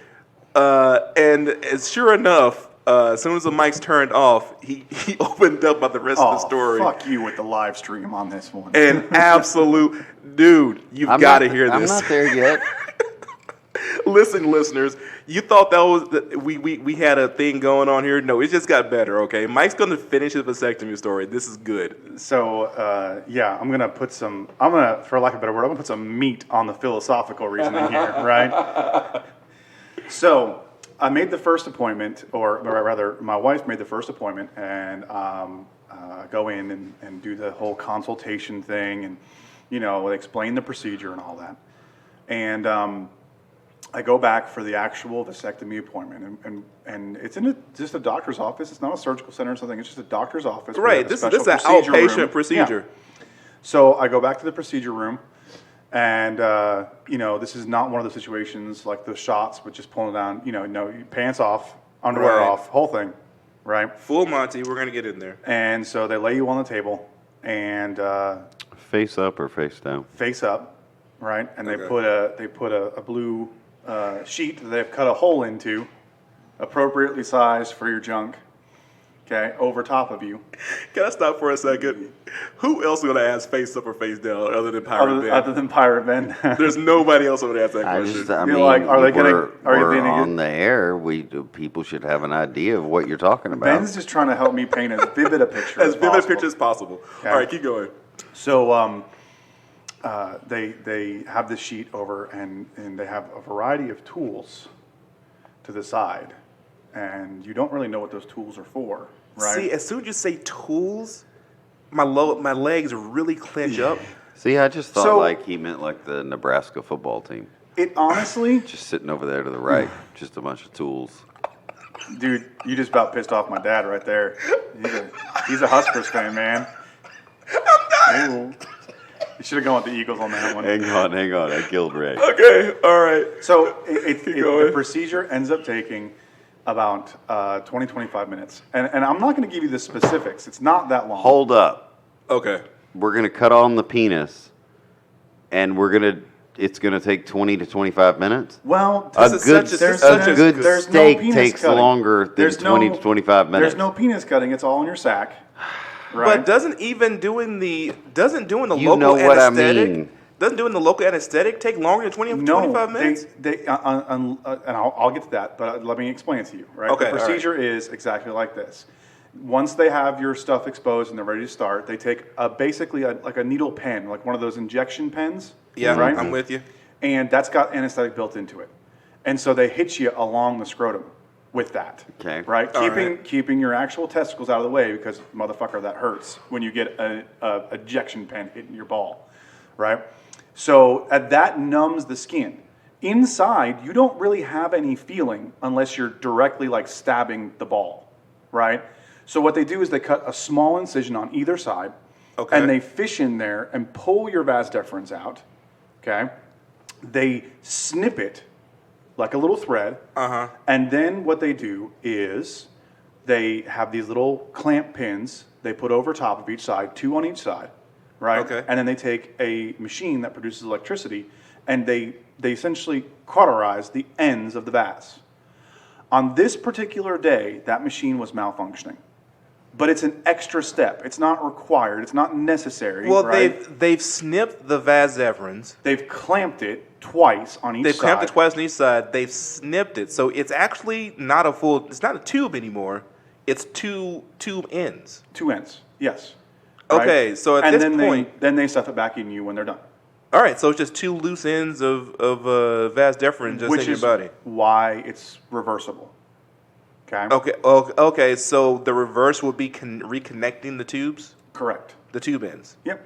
And sure enough, as soon as the mics turned off, he opened up about the rest of the story. Fuck you with the live stream on this one. And absolute, dude, you've got to hear this. I'm not there yet. Listen, listeners, you thought that was we had a thing going on here. No, it just got better. Okay, Mike's going to finish his vasectomy story. This is good. So I'm gonna for lack of a better word, I'm gonna put some meat on the philosophical reasoning here, right? So I made the first appointment, or rather, my wife made the first appointment, and go in and do the whole consultation thing, and explain the procedure and all that. And I go back for the actual vasectomy appointment, and it's in just a doctor's office. It's not a surgical center or something. It's just a doctor's office. Right. This is an outpatient procedure. Yeah. So I go back to the procedure room. And, this is not one of the situations like the shots with just pulling down, pants off, underwear off, whole thing, right? Full Monty, we're going to get in there. And so they lay you on the table and... face up or face down? Face up, right? And they put a blue sheet that they've cut a hole into, appropriately sized for your junk. Okay, over top of you. Can I stop for a second? Who else is going to ask face up or face down other than Pirate Ben? Other than Pirate Ben. There's nobody else going to ask that question. We're on the air. People should have an idea of what you're talking about. Ben's just trying to help me paint as vivid a picture as possible. As vivid a picture as possible. Okay. All right, keep going. So they have this sheet over, and they have a variety of tools to the side. And you don't really know what those tools are for. Right. See, as soon as you say tools, my legs really clench up. See, I just thought like he meant like the Nebraska football team. It honestly... just sitting over there to the right, just a bunch of tools. Dude, you just about pissed off my dad right there. He's a Huskers fan, man. I'm not. You should have gone with the Eagles on that one. Hang on. I killed Ray. Okay, all right. So the procedure ends up taking... about 20, 25 minutes. And I'm not going to give you the specifics. It's not that long. Hold up. Okay. We're going to cut on the penis, and it's going to take 20 to 25 minutes? Well, A good steak takes longer than 20 to 25 minutes. There's no penis cutting. It's all in your sack. Right? But doesn't doing the You know local what I anesthetic mean. doesn't doing the local anesthetic take longer than 25 minutes? And I'll get to that, but let me explain it to you. Right? Okay, The procedure is exactly like this. Once they have your stuff exposed and they're ready to start, they take basically like a needle pen, like one of those injection pens. Yeah, right? I'm with you. And that's got anesthetic built into it. And so they hit you along the scrotum with that. Okay. Right? All Keeping your actual testicles out of the way because, motherfucker, that hurts when you get a ejection pen hitting your ball. Right? So that numbs the skin. Inside, you don't really have any feeling unless you're directly like stabbing the ball. Right? So what they do is they cut a small incision on either side. Okay. And they fish in there and pull your vas deferens out. Okay? They snip it like a little thread. And then what they do is they have these little clamp pins they put over top of each side, 2 on each side, right? Okay. And then they take a machine that produces electricity and they essentially cauterize the ends of the vas. On this particular day, that machine was malfunctioning. But it's an extra step. It's not required. It's not necessary. Well, right? they've snipped the vas deferens. They've clamped it twice on each side. They've clamped it twice on each side. They've snipped it, so it's actually not a full. It's not a tube anymore. It's 2 tube ends. 2 ends. Yes. Okay, so at this point, then they stuff it back in you when they're done. all right. So it's just 2 loose ends of vas deferens just Which in your is body. why it's reversible. Okay. Okay. So the reverse would be reconnecting the tubes, Correct. the tube ends. Yep.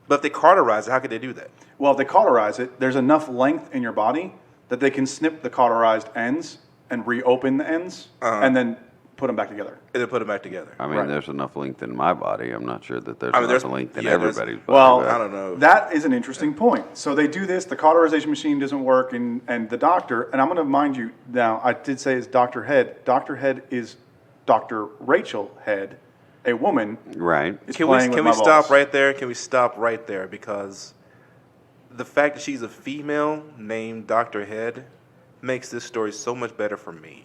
But if they cauterize it, how could they do that? Well, if they cauterize it, there's enough length in your body that they can snip the cauterized ends and reopen the ends and then put them back together. And then put them back together. I mean, Right. there's enough length in my body. I'm not sure that there's I mean, enough there's- length in yeah, there's- everybody's body. Well, but- I don't know. That is an interesting point. So they do this. The cauterization machine doesn't work, and the doctor. And I'm going to mind you now. I did say it's Dr. Head. Dr. Head is Dr. Rachel Head, a woman. Right. Is Can we playing with my stop balls. right there? Can we stop right there? Because the fact that she's a female named Dr. Head makes this story so much better for me.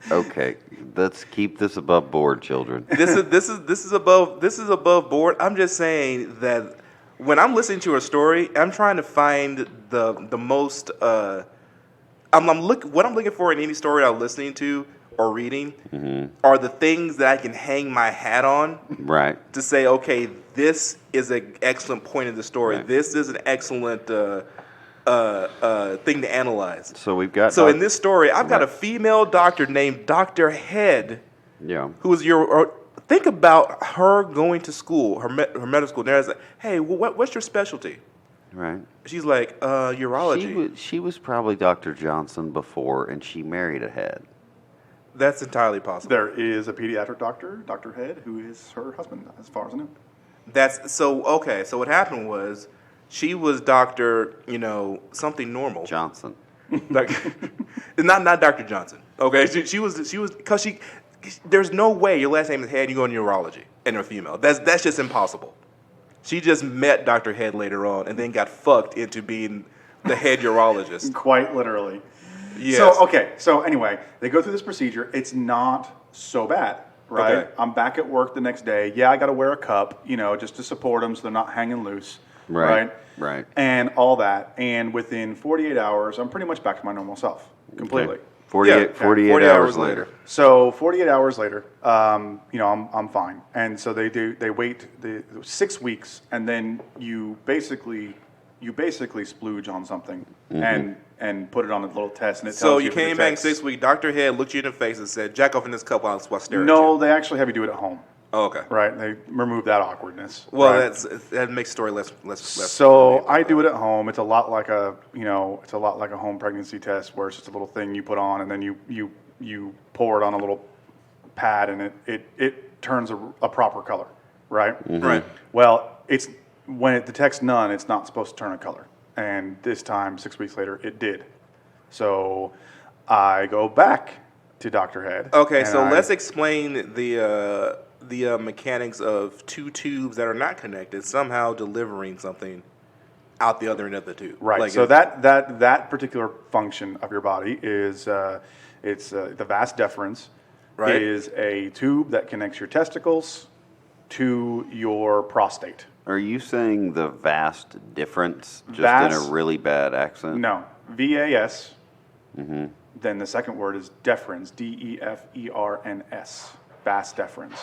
Okay. Let's keep this above board, children. This is above board. I'm just saying that when I'm listening to a story, I'm trying to find the most. What I'm looking for in any story I'm listening to or reading are the things that I can hang my hat on. Right. To say, okay, this is an excellent point of the story. Right. This is an excellent thing to analyze. So we've got. So in this story, I've got a Right. female doctor named Dr. Head, Yeah. who is think about her going to school, her medical school. And there's like, hey, what's your specialty? Right. She's like, urology. She was probably Dr. Johnson before, and she married a head. That's entirely possible. There is a pediatric doctor, Dr. Head, who is her husband, as far as I know. That's so okay. So what happened was, she was Dr. Something normal. Johnson. Like, not Dr. Johnson. Okay, she was because there's no way your last name is Head and you go into urology and you're a female. That's just impossible. She just met Dr. Head later on and then got fucked into being the head urologist. Quite literally. Yes. So anyway, they go through this procedure. It's not so bad, right? Okay. I'm back at work the next day. Yeah, I got to wear a cup, just to support them so they're not hanging loose, Right. Right. And all that. And within 48 hours, I'm pretty much back to my normal self completely. Okay. 48 40 hours later. So 48 hours later, I'm fine. And so they wait 6 weeks, and then you basically splooge on something and put it on a little test, and it tells So you. you if it came back detects- 6 weeks. Dr. Head looked you in the face and said, "Jack off in this cup while I stare at you." No, they actually have you do it at home, Oh, okay. right? They remove that awkwardness. Well, right? that makes the story less. So I do it at home. It's a lot like a home pregnancy test where it's just a little thing you put on, and then you pour it on a little pad, and it turns a proper color, right? Right. Well, when it detects none, it's not supposed to turn a color, and this time 6 weeks later, it did. So I go back to Dr. Head. Okay, and so let's explain the mechanics of two tubes that are not connected somehow delivering something out the other end of the tube. Right. Like So that particular function of your body is it's the vas deferens. Right. It is a tube that connects your testicles to your prostate. Are you saying the vast difference just in Vas- a really bad accent? No, VAS. Then the second word is deferens, DEFERNS, vas deferens.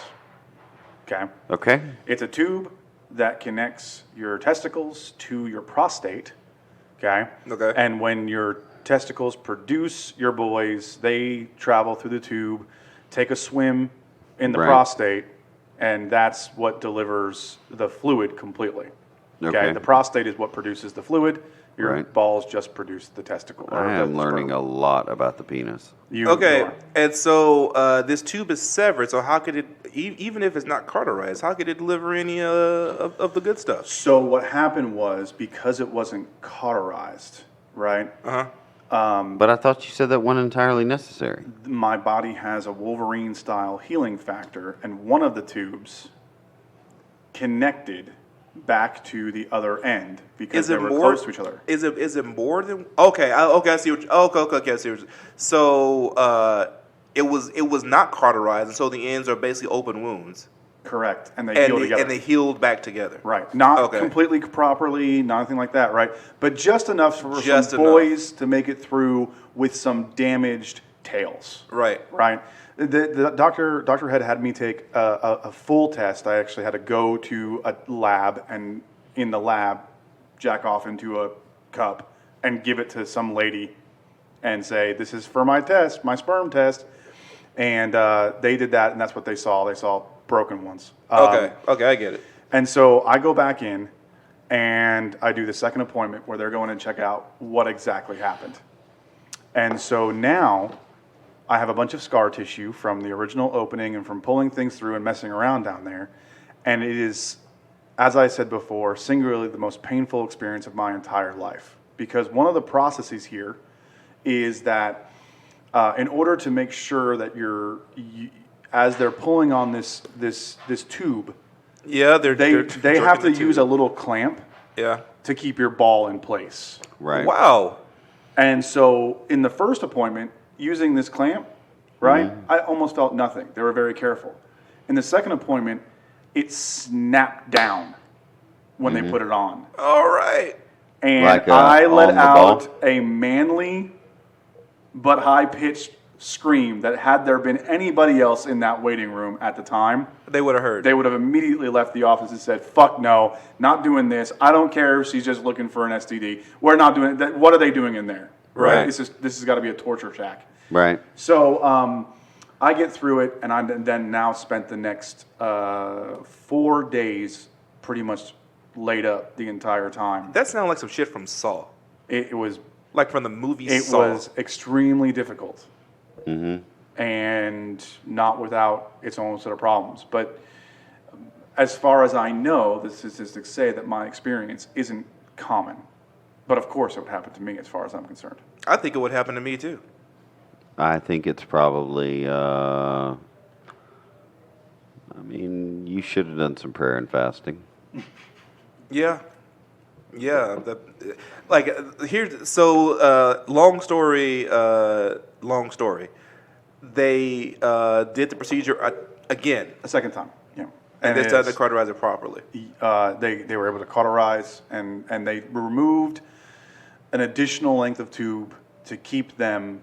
Okay. Okay. It's a tube that connects your testicles to your prostate. Okay. Okay. And when your testicles produce your boys, they travel through the tube, take a swim in the Right. prostate, and that's what delivers the fluid completely. Okay. The prostate is what produces the fluid. Your Right. balls just produce the testicle. or I the am learning a sperm. lot about the penis. You Okay, are. and so this tube is severed. So how could it, even if it's not cauterized, how could it deliver any of the good stuff? So what happened was, because it wasn't cauterized, right? But I thought you said that wasn't entirely necessary. My body has a Wolverine-style healing factor, and one of the tubes connected back to the other end because they were close to each other. Is it more than okay? I see what. Okay, I see what. So it was not cauterized, and so the ends are basically open wounds, Correct, and they heal together. and they healed back together. Right, not Okay. completely properly, nothing like that, right? But just enough for Just some enough. boys to make it through with some damaged tails. Right. Right. The Dr. had me take a full test. I actually had to go to a lab, and in the lab, jack off into a cup and give it to some lady and say, "This is for my test, my sperm test." And they did that, and that's what they saw. They saw broken ones. Okay, I get it. And so I go back in, and I do the second appointment where they're going to check out what exactly happened. And so now I have a bunch of scar tissue from the original opening and from pulling things through and messing around down there. And it is, as I said before, singularly the most painful experience of my entire life. Because one of the processes here is that in order to make sure that as they're pulling on this tube, Yeah, they have to use a little clamp to keep your ball in place. Right. Wow. And so in the first appointment, using this clamp, right, I almost felt nothing. They were very careful. In the second appointment, it snapped down when they put it on. All right. And Like, I let on the out ball? a manly but high-pitched scream that had there been anybody else in that waiting room at the time, They would have heard. they would have immediately left the office and said, "Fuck no, not doing this. I don't care if she's just looking for an STD. We're not doing it. What are they doing in there? Right. This has got to be a torture shack." Right. So I get through it, and I then now spent the next 4 days pretty much laid up the entire time. That sounds like some shit from Saw, It was like from the movie it Saw. was extremely difficult, and not without its own set of problems. But as far as I know, the statistics say that my experience isn't common. But of course, it would happen to me as far as I'm concerned. I think it would happen to me too. I think it's probably, you should have done some prayer and fasting. Yeah. Here's so long story. They did the procedure again, A second time, yeah. and this time it's- they cauterized it properly. They were able to cauterize, and they removed an additional length of tube to keep them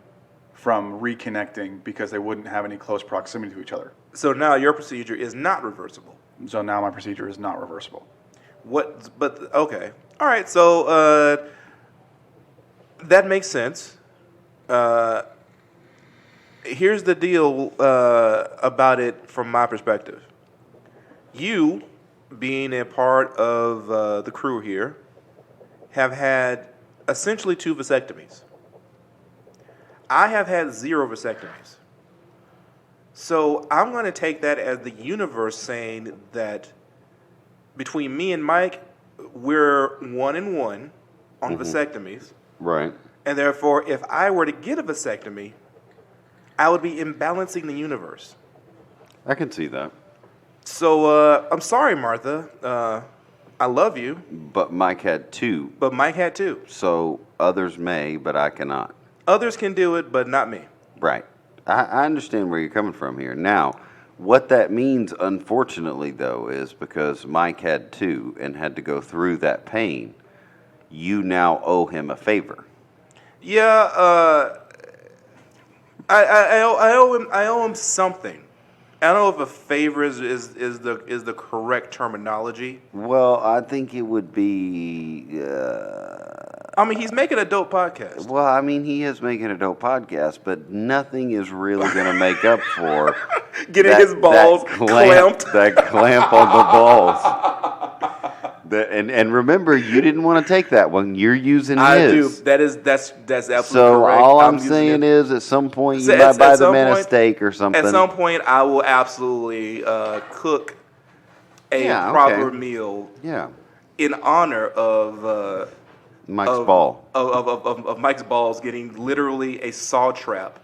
from reconnecting because they wouldn't have any close proximity to each other. So now your procedure is not reversible. So now my procedure is not reversible. What? But okay, all right. So that makes sense. Here's the deal about it from my perspective. You, being a part of the crew here, have had essentially 2 vasectomies. I have had 0 vasectomies. So I'm going to take that as the universe saying that between me and Mike, we're 1-1 on vasectomies. Right. And therefore, if I were to get a vasectomy, I would be imbalancing the universe. I can see that. So, I'm sorry, Martha. I love you. But Mike had 2. But Mike had 2. So others may, but I cannot. Others can do it, but not me. Right. I understand where you're coming from here. Now, what that means, unfortunately, though, is because Mike had 2 and had to go through that pain, you now owe him a favor. Yeah, I owe him something. I don't know if a favor is the correct terminology. Well, I think it would be. I mean, he's making a dope podcast. Well, I mean, he is making a dope podcast, but nothing is really going to make up for getting his balls clamped. That clamp on the balls. And remember, you didn't want to take that one. You're using his. I do. That's absolutely so correct. So all I'm saying is, at some point, you might buy the man a steak or something. At some point, I will absolutely cook a proper meal. Yeah. In honor of Mike's ball. Of Mike's balls getting literally a saw trap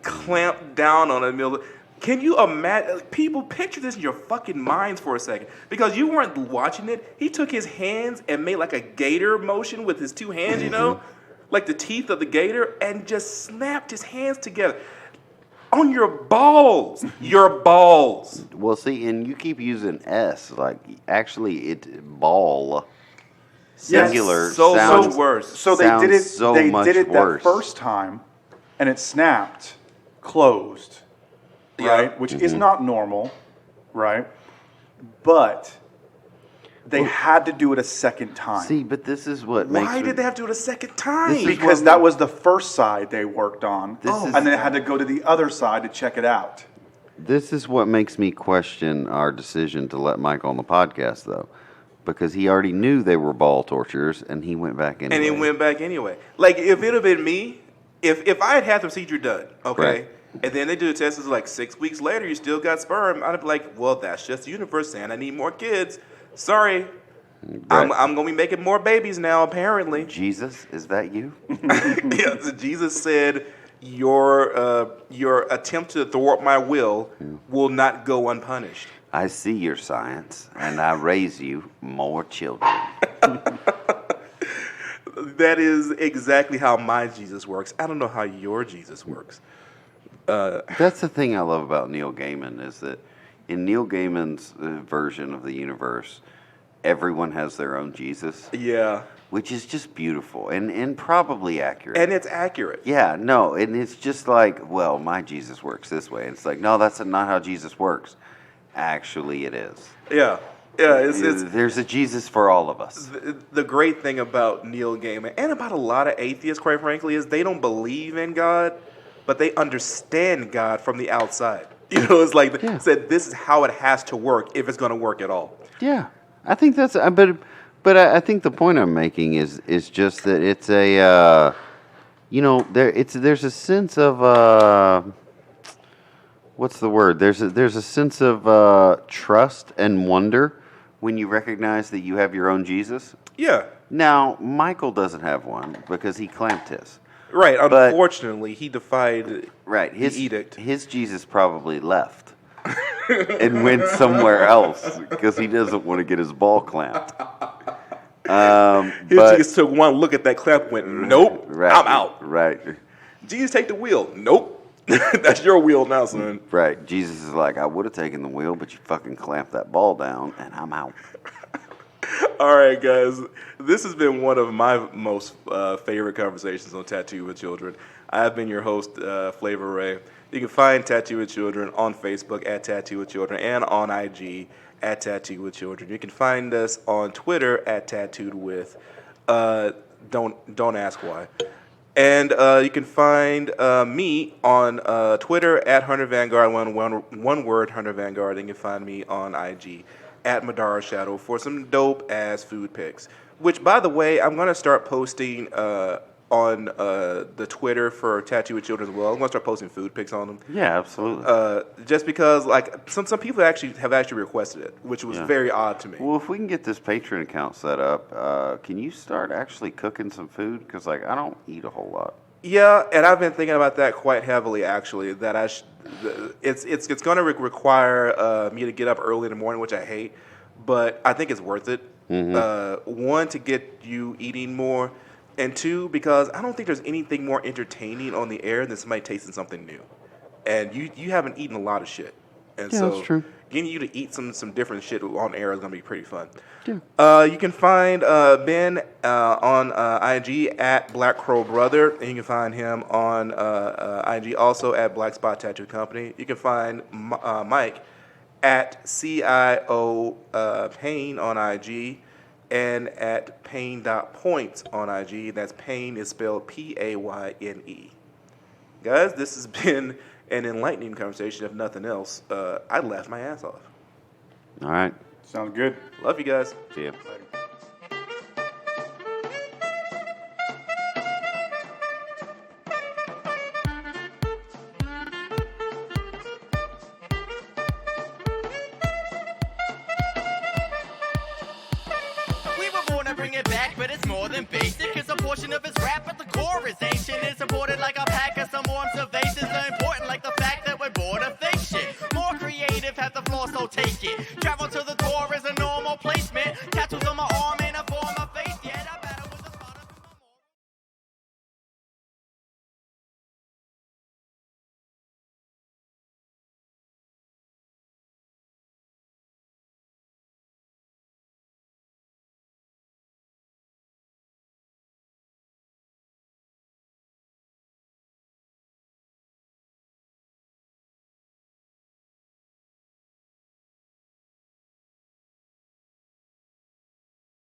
clamped down on a meal. Can you imagine? People, picture this in your fucking minds for a second. Because you weren't watching it. He took his hands and made like a gator motion with his 2 hands, you know? Like the teeth of the gator. And just snapped his hands together. On your balls. Your balls. Well, see, and you keep using S. Like, actually, ball. Singular. Yes, so sounds, much worse. So they did it. So they much did it worse. that first time, and it snapped, closed, right? Which is not normal, right? But they had to do it a second time. See, but this is what makes. Why did they have to do it a second time? Because that was the first side they worked on, and then it had to go to the other side to check it out. This is what makes me question our decision to let Mike on the podcast, though. Because he already knew they were ball torturers, and he went back anyway. And he went back anyway. Like, if it had been me, if I had had the procedure done, okay, right. And then they do the test, it's like 6 weeks later, you still got sperm, I'd be like, well, that's just the universe saying I need more kids. Sorry. Right. I'm going to be making more babies now, apparently. Jesus, is that you? Yeah, so Jesus said, your attempt to thwart my will will not go unpunished. I see your science, and I raise you more children. That is exactly how my Jesus works. I don't know how your Jesus works. That's the thing I love about Neil Gaiman, is that in Neil Gaiman's version of the universe, everyone has their own Jesus. Yeah. Which is just beautiful and probably accurate. And it's accurate. Yeah, no, and it's just like, well, my Jesus works this way. And it's like, no, that's not how Jesus works. Actually, it is. Yeah. Yeah, there's a Jesus for all of us. The great thing about Neil Gaiman, and about a lot of atheists, quite frankly, is they don't believe in God, but they understand God from the outside. You know, it's like, said, this is how it has to work if it's going to work at all. Yeah, I think that's, but I think the point I'm making is just that it's a, there's a sense of, what's the word? There's a sense of trust and wonder when you recognize that you have your own Jesus. Yeah. Now, Michael doesn't have one because he clamped his. Right. Unfortunately, he defied the edict. His Jesus probably left and went somewhere else because he doesn't want to get his ball clamped. His Jesus took one look at that clamp and went, nope, right, I'm out. Right. Jesus, take the wheel. Nope. That's your wheel now, son. Right. Jesus is like, I would have taken the wheel, but you fucking clamped that ball down, and I'm out. All right, guys. This has been one of my most favorite conversations on Tattoo with Children. I have been your host, Flavor Ray. You can find Tattoo with Children on Facebook at Tattoo with Children and on IG at Tattoo with Children. You can find us on Twitter at Tattooed With. Don't ask why. And you can find me on Twitter at Hunter Vanguard, one word, Hunter Vanguard. And you can find me on IG at Madara Shadow for some dope ass food pics. Which, by the way, I'm gonna start posting on the Twitter for Tattoo with Children as well. I'm going to start posting food pics on them. Yeah, absolutely. Just because, like, some people have actually requested it, which was very odd to me. Well, if we can get this Patreon account set up, can you start actually cooking some food? Because, like, I don't eat a whole lot. Yeah, and I've been thinking about that quite heavily, actually. That it's going to require me to get up early in the morning, which I hate, but I think it's worth it. One, to get you eating more, and two, because I don't think there's anything more entertaining on the air than somebody tasting something new. And you haven't eaten a lot of shit, and so that's true. Getting you to eat some different shit on air is going to be pretty fun. Yeah. You can find Ben on IG at Black Crow Brother, and you can find him on IG also at Black Spot Tattoo Company. You can find Mike at CIO Payne on IG and at Payne.points on IG. That's Payne is spelled Payne. Guys, this has been an enlightening conversation, if nothing else. I laughed my ass off. All right. Sounds good. Love you guys. See ya. We were born to bring it back, but it's more than basic. It's a portion of his rap at the core is ancient. It's a